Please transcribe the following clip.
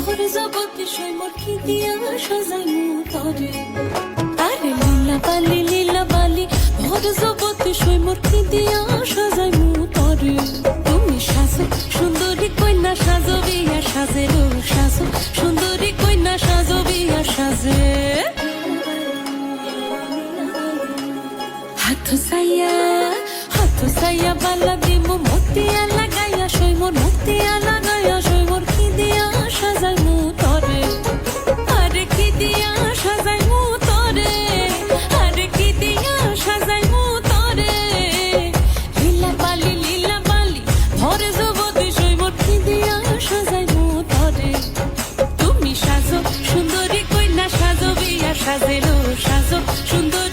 ভরে জগতে সৈমর কি দিয়া সাজাইমু তরে আরে লীলা বালি ভরে জগতে সৈমর কি দিয়া সাজাইমু তরে তুমি সাজো সুন্দরী কন্যা সাজো বিয়া সাজে রো সাজো সুন্দরী কন্যা সাজো বিয়া সাজে হাত সাইয়া বালা দিমু মতিয়া লাগাইয়া সৈমর মতিয়া লাগাইয়া সৈমর কি দিয়া সাজাইমু তরে আরে কি দিয়া সাজাইমু তরে আরে কি দিয়া সাজাইমু তরে লীলা বালি ভরে জগতে সৈমর কি দিয়া সাজাইমু তরে তুমি সাজো সুন্দরী কন্যা সাজো বিয়া সাজে রো সাজো সুন্দরী